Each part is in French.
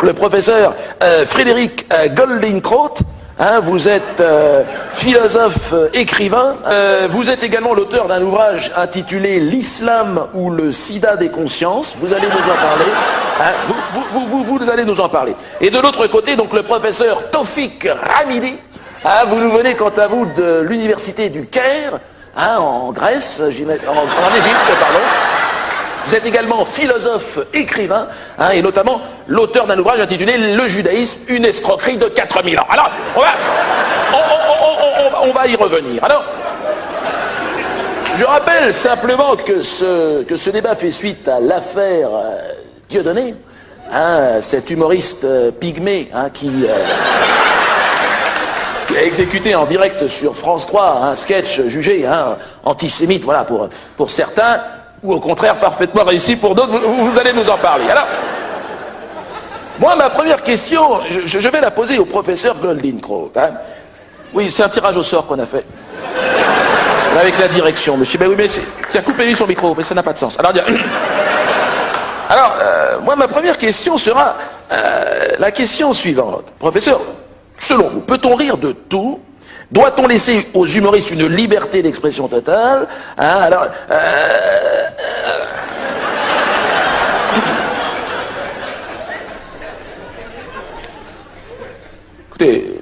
le professeur Frédéric Goldingkraut. Hein, vous êtes philosophe, écrivain. Vous êtes également l'auteur d'un ouvrage intitulé L'islam ou le sida des consciences. Vous allez nous en parler. Hein, vous allez nous en parler. Et de l'autre côté, donc le professeur Tawfiq Hamidi. Hein, vous nous venez quant à vous de l'université du Caire, hein, en Grèce, en Égypte, pardon. Vous êtes également philosophe, écrivain, hein, et notamment l'auteur d'un ouvrage intitulé Le judaïsme, une escroquerie de 4000 ans. Alors, on va y revenir. Alors, je rappelle simplement que ce débat fait suite à l'affaire Dieudonné, hein, cet humoriste pygmée, hein, qui a exécuté en direct sur France 3 un sketch jugé, hein, antisémite, voilà, pour certains, ou au contraire parfaitement réussi pour d'autres. Vous allez nous en parler. Alors, moi, ma première question, je vais la poser au professeur Goldingkraut. Hein. Oui, c'est un tirage au sort qu'on a fait. Avec la direction, monsieur. Ben oui, mais tiens, coupez-lui son micro, mais ça n'a pas de sens. Alors, moi, ma première question sera la question suivante. Professeur, selon vous, peut-on rire de tout ? Doit-on laisser aux humoristes une liberté d'expression totale, hein, alors, écoutez,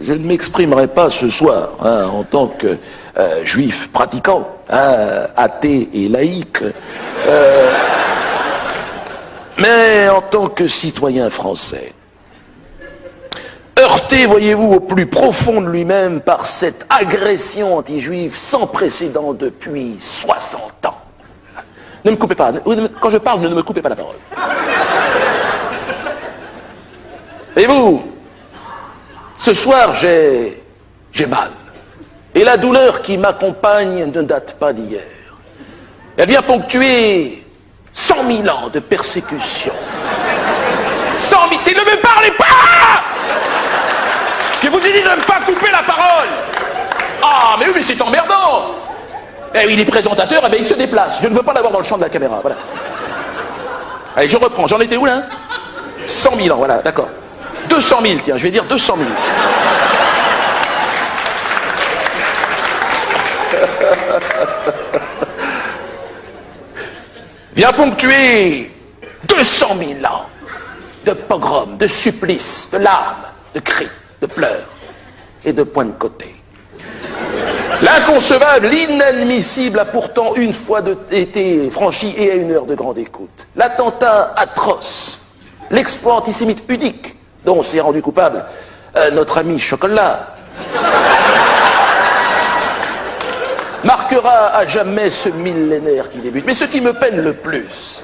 je ne m'exprimerai pas ce soir, hein, en tant que juif pratiquant, hein, athée et laïque, mais en tant que citoyen français. Heurté, voyez-vous, au plus profond de lui-même par cette agression anti-juive sans précédent depuis 60 ans. Ne me coupez pas. Quand je parle, ne me coupez pas la parole. Et vous, ce soir, j'ai mal. Et la douleur qui m'accompagne ne date pas d'hier. Elle vient ponctuer 100 000 ans de persécution. 100 000... Ne me parlez pas! Je vous ai dit de ne pas couper la parole. Ah, mais oui, mais c'est emmerdant. Eh oui, il est présentateur, eh bien, il se déplace. Je ne veux pas l'avoir dans le champ de la caméra, voilà. Allez, je reprends. J'en étais où, là? 100 000 ans, voilà, d'accord. 200 000, tiens, je vais dire 200 000. Vient ponctuer 200 000 ans de pogroms, de supplices, de larmes, de cris, de pleurs et de points de côté. L'inconcevable, l'inadmissible a pourtant une fois été franchi et à une heure de grande écoute. L'attentat atroce, l'exploit antisémite unique dont s'est rendu coupable notre ami Chocolat, marquera à jamais ce millénaire qui débute. Mais ce qui me peine le plus,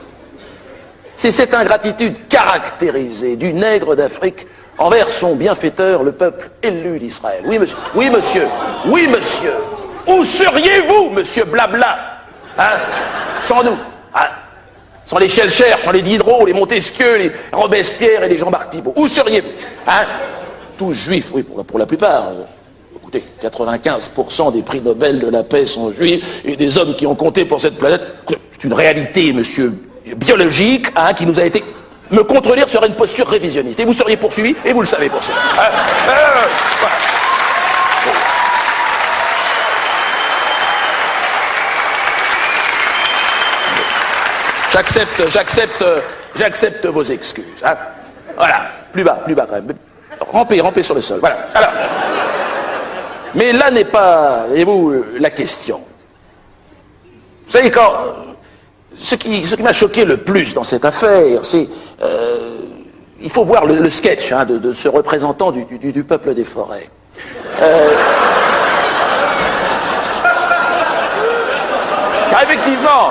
c'est cette ingratitude caractérisée du nègre d'Afrique envers son bienfaiteur, le peuple élu d'Israël. Oui, monsieur. Oui, monsieur. Oui, monsieur. Où seriez-vous, monsieur Blabla, hein, sans nous, hein, sans les Schellcher, sans les Diderot, les Montesquieu, les Robespierre et les Jean-Marc Thibault? Où seriez-vous, hein? Tous juifs, oui, pour la plupart. Écoutez, 95% des prix Nobel de la paix sont juifs, et des hommes qui ont compté pour cette planète. C'est une réalité, monsieur, biologique, hein, qui nous a été... Me contredire serait une posture révisionniste. Et vous seriez poursuivi, et vous le savez pour ça. Voilà. J'accepte vos excuses. Hein. Voilà, plus bas quand même. Rampez sur le sol. Voilà. Alors, mais là n'est pas, voyez-vous, la question. Vous savez, ce qui m'a choqué le plus dans cette affaire, c'est... il faut voir le sketch, hein, de ce représentant du peuple des forêts. Car effectivement...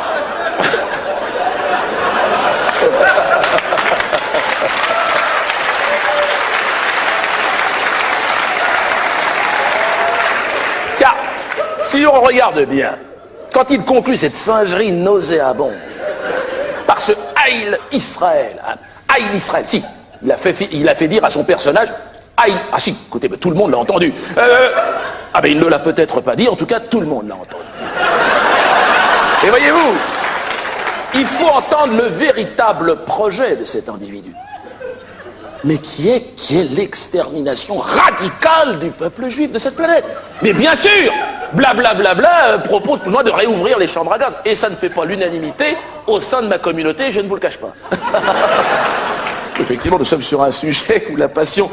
Car, si on regarde bien, quand il conclut cette singerie nauséabonde par ce Haïl Israël, hein, Haïl Israël, si, il a fait dire à son personnage Haïl, ah si, écoutez, tout le monde l'a entendu. Ah ben il ne l'a peut-être pas dit, en tout cas tout le monde l'a entendu. Et voyez-vous, il faut entendre le véritable projet de cet individu. mais qui est l'extermination radicale du peuple juif de cette planète. Mais bien sûr, blablabla propose pour moi de réouvrir les chambres à gaz. Et ça ne fait pas l'unanimité au sein de ma communauté, je ne vous le cache pas. Effectivement, nous sommes sur un sujet où la passion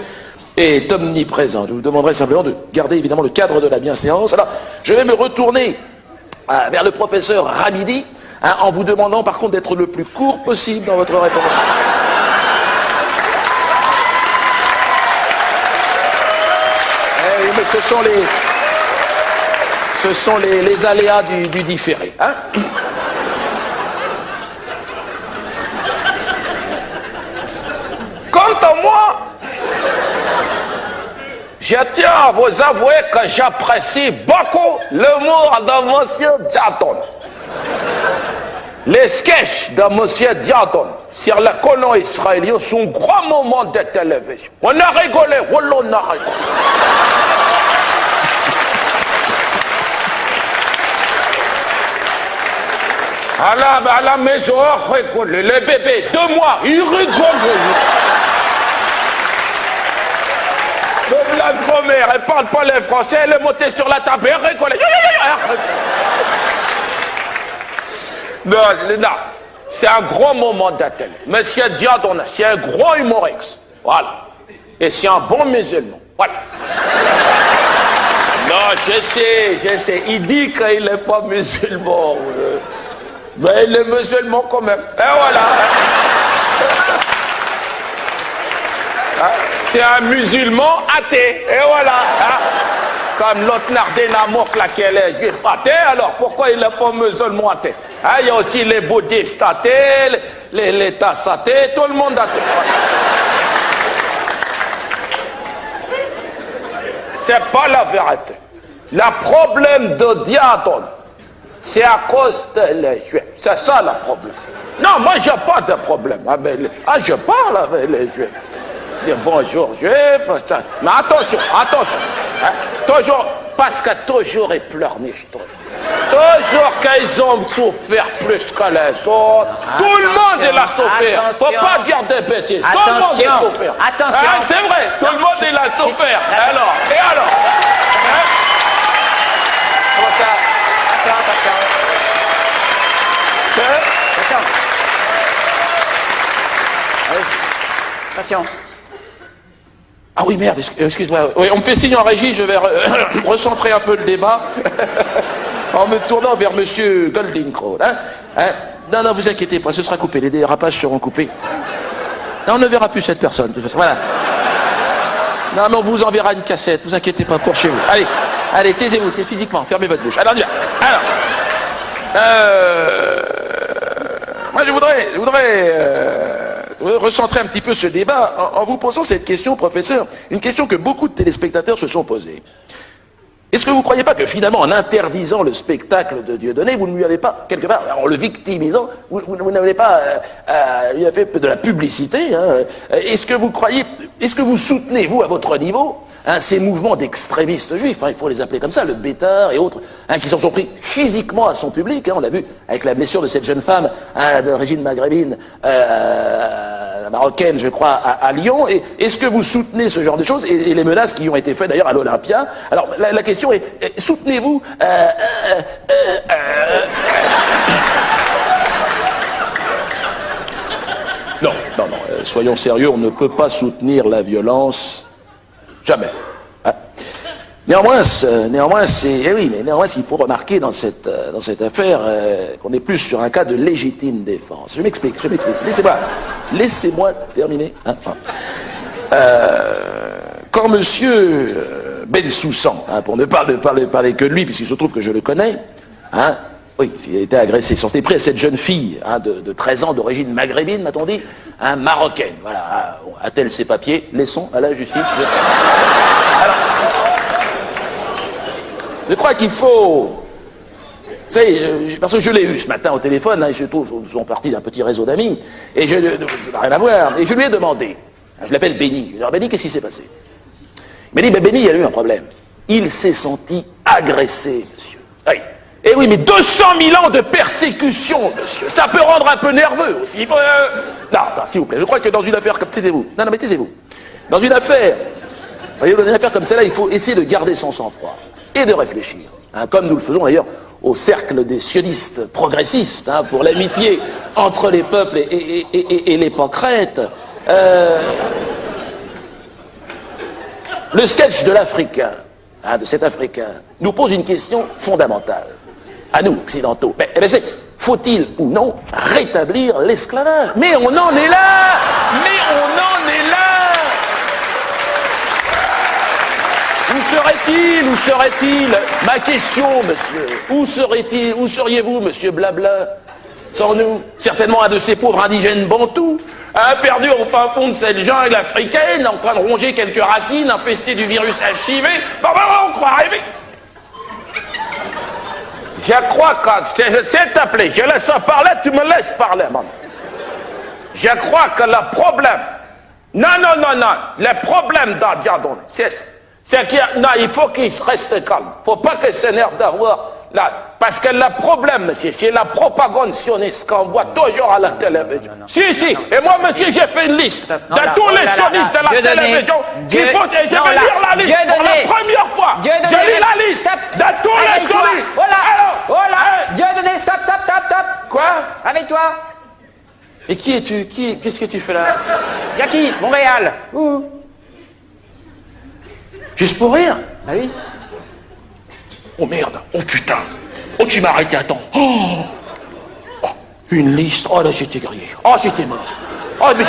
est omniprésente. Je vous demanderai simplement de garder évidemment le cadre de la bienséance. Alors, je vais me retourner vers le professeur Ramidi, en vous demandant par contre d'être le plus court possible dans votre réponse. Mais ce sont les aléas du différé. Hein. Quant à moi, je tiens à vous avouer que j'apprécie beaucoup l'humour de monsieur Diaton. Les sketchs de monsieur Diaton sur les colons israéliens sont un grand moment de télévision. On a rigolé, on a rigolé. À la maison, on rigole. Les bébés, 2 mois, ils rigolent. Même la grand-mère, elle parle pas les français, elle est montée sur la table, elle rigole. Non, c'est un grand moment de télé. Monsieur Diadon, c'est un gros humoriste. Voilà. Et c'est un bon musulman. Voilà. Non, je sais. Il dit qu'il n'est pas musulman. Mais il est musulman quand même. Et voilà. C'est un musulman athée. Et voilà. Comme l'autre Nardenamok, là, qui est juif athée, alors pourquoi il n'est pas musulman athée? Il y a aussi les bouddhistes athées, les tasses athées, tout le monde athée. C'est pas la vérité. Le problème de Diadon, c'est à cause des juifs. C'est ça le problème. Non, moi, j'ai pas de problème avec les... je parle avec les juifs. Je dis bonjour, juifs. Mais attention. Toujours, parce que toujours ils pleurnichent. Toujours qu'ils ont souffert plus que les autres. Tout le monde il a souffert. Faut pas dire des bêtises. Tout le monde a souffert. Attention. C'est vrai, tout le monde il a souffert. Alors. Attention. Ah oui, merde, excuse-moi. Oui, on me fait signe en régie, je vais recentrer un peu le débat en me tournant vers monsieur Goldingcrow. Non, vous inquiétez pas, ce sera coupé, les dérapages seront coupés. Non, on ne verra plus cette personne, de toute façon. Voilà. Non, mais on vous enverra une cassette, vous inquiétez pas, pour chez vous. Allez, taisez-vous, physiquement, fermez votre bouche. Alors, on y va. Moi, je voudrais recentrer un petit peu ce débat en vous posant cette question, professeur, une question que beaucoup de téléspectateurs se sont posées. Est-ce que vous ne croyez pas que finalement, en interdisant le spectacle de Dieudonné, vous ne lui avez pas, quelque part, en le victimisant, vous n'avez pas lui avez fait de la publicité, hein. Est-ce que vous soutenez, vous, à votre niveau, ces mouvements d'extrémistes juifs, il faut les appeler comme ça, le Bétard et autres, qui s'en sont pris physiquement à son public, on l'a vu avec la blessure de cette jeune femme d'origine maghrébine, marocaine, je crois, à Lyon. Et est-ce que vous soutenez ce genre de choses et les menaces qui ont été faites d'ailleurs à l'Olympia? Alors la question est, soutenez-vous Non, soyons sérieux, on ne peut pas soutenir la violence, jamais. Néanmoins, il faut remarquer dans cette affaire qu'on est plus sur un cas de légitime défense. Je m'explique. Laissez-moi terminer. Quand monsieur Bensoussan, pour ne pas parler que de lui, puisqu'il se trouve que je le connais, oui, il a été agressé. Ils sont pris à cette jeune fille de 13 ans d'origine maghrébine, m'a-t-on dit, marocaine. Voilà, a-t-elle ses papiers? Laissons à la justice. Alors, je crois qu'il faut... Vous savez, parce que je l'ai eu ce matin au téléphone, il se trouve, ils sont partis d'un petit réseau d'amis, et je n'ai rien à voir, et je lui ai demandé, je l'appelle Béni, je lui ai dit, Béni, qu'est-ce qui s'est passé? Il m'a dit, Béni, il y a eu un problème. Il s'est senti agressé, monsieur. Oui. Eh oui, mais 200 000 ans de persécution, monsieur, ça peut rendre un peu nerveux aussi. Non, s'il vous plaît, je crois que dans une affaire comme... Taisez-vous. Non, mais taisez-vous. Dans une affaire, vous voyez, dans une affaire comme celle-là, il faut essayer de garder son sang-froid et de réfléchir. Hein, comme nous le faisons d'ailleurs au cercle des sionistes progressistes, hein, pour l'amitié entre les peuples et les pancrètes. Le sketch de l'Africain, hein, de cet Africain, nous pose une question fondamentale. À nous, occidentaux. Mais c'est, faut-il ou non rétablir l'esclavage? Mais on en est là! Mais on en est là! Où serait-il? Ma question, monsieur. Où serait-il? Où seriez-vous, monsieur Blabla? Sans nous? Certainement un de ces pauvres indigènes bantous, perdu au fin fond de cette jungle africaine, en train de ronger quelques racines, infesté du virus HIV. On croit rêver. Je crois que, c'est appelé, je laisse parler, tu me laisses parler, maman. Je crois que le problème, non, le problème d'Adiadon, c'est qu'il il faut qu'il se reste calme. Il ne faut pas qu'il s'énerve d'avoir là. Parce que le problème, monsieur, c'est la propagande sioniste qu'on voit toujours à la télévision. Si, et moi, monsieur, j'ai fait une liste de tous les sionistes de la télévision. Je vais lire la liste pour la première fois. Je lis la liste de tous les sionistes. Voilà, Dieudonné, stop. Quoi? Avec toi. Et qui es-tu? Qu'est-ce que tu fais là? Jackie, Montréal. Où? Juste pour rire? Ah oui. Oh merde, oh putain, oh tu m'as arrêté à temps. Oh, une liste, oh là j'étais grillé, oh j'étais mort. Oh mais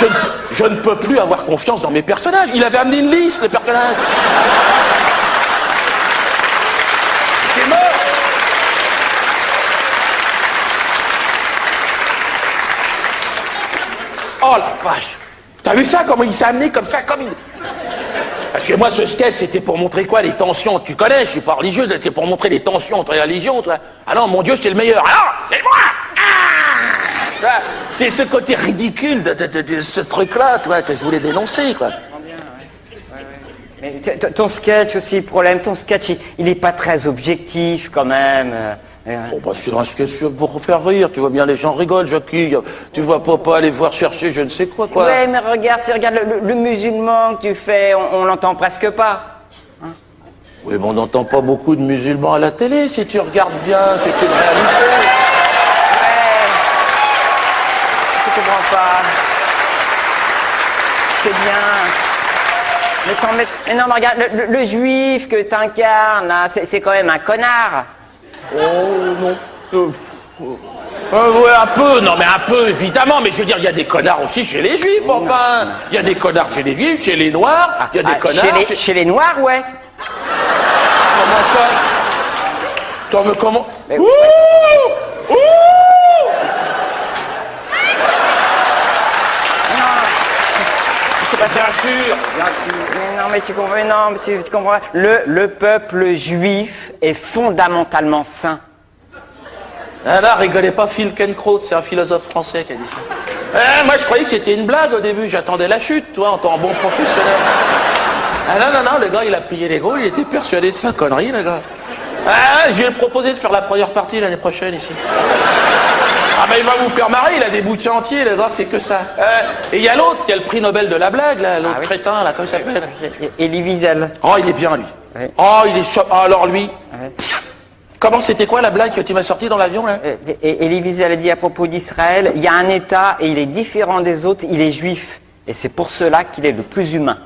je ne peux plus avoir confiance dans mes personnages. Il avait amené une liste, le personnage. J'étais mort. Oh la vache. T'as vu ça, comment il s'est amené comme ça, comme il... Parce que moi, ce sketch, c'était pour montrer quoi? Les tensions. Tu connais, je suis pas religieux, c'est pour montrer les tensions entre les religions. Toi. Ah non, mon Dieu, c'est le meilleur. Alors, c'est moi. C'est ce côté ridicule de ce truc-là, toi, que je voulais dénoncer, quoi. Mais ton sketch aussi, le problème, ton sketch, il n'est pas très objectif, quand même. Oh, bah, c'est un sketch pour faire rire, tu vois bien, les gens rigolent, Jackie, tu vois pas aller voir chercher je ne sais quoi. Ouais, mais regarde, le musulman que tu fais, on l'entend presque pas. Hein? Oui, mais on n'entend pas beaucoup de musulmans à la télé, si tu regardes bien, c'est une réalité. Ouais, je comprends pas. C'est bien. Mais sans mettre... Mais non, mais regarde, le juif que t'incarnes, là, c'est quand même un connard. Oh non. Ouais, un peu, non mais un peu, évidemment, mais je veux dire, il y a des connards aussi chez les juifs, enfin. Il y a des connards chez les juifs, chez les noirs, il y a des connards... Chez les noirs, ouais. Comment ça? Attends, mais comment... Mais... Ouh Bien sûr. Mais non, mais tu comprends, non, tu comprends. Le peuple juif est fondamentalement saint. Ah là, rigolez pas, Phil Kenkrot, c'est un philosophe français qui a dit ça. Moi, je croyais que c'était une blague au début, j'attendais la chute, toi, en tant que bon professionnel. Ah non, le gars, il a plié les gros, il était persuadé de sa connerie, le gars. Ah, je vais lui proposer de faire la première partie l'année prochaine, ici. Ah ben il va vous faire marrer, il a des bouquins entiers, le gars, c'est que ça. Et il y a l'autre, il y a le prix Nobel de la blague, là, l'autre crétin, là, comment il s'appelle? Elie Wiesel. Oh, il est bien, lui. Oui. Oh, il est chaud. Oh, alors lui. Oui. Comment c'était quoi la blague que tu m'as sortie dans l'avion, là? Elie Wiesel a dit à propos d'Israël, il y a un État et il est différent des autres, il est juif. Et c'est pour cela qu'il est le plus humain.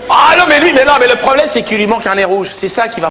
Ah non, mais lui, mais le problème, c'est qu'il lui manque un nez rouge. C'est ça qui va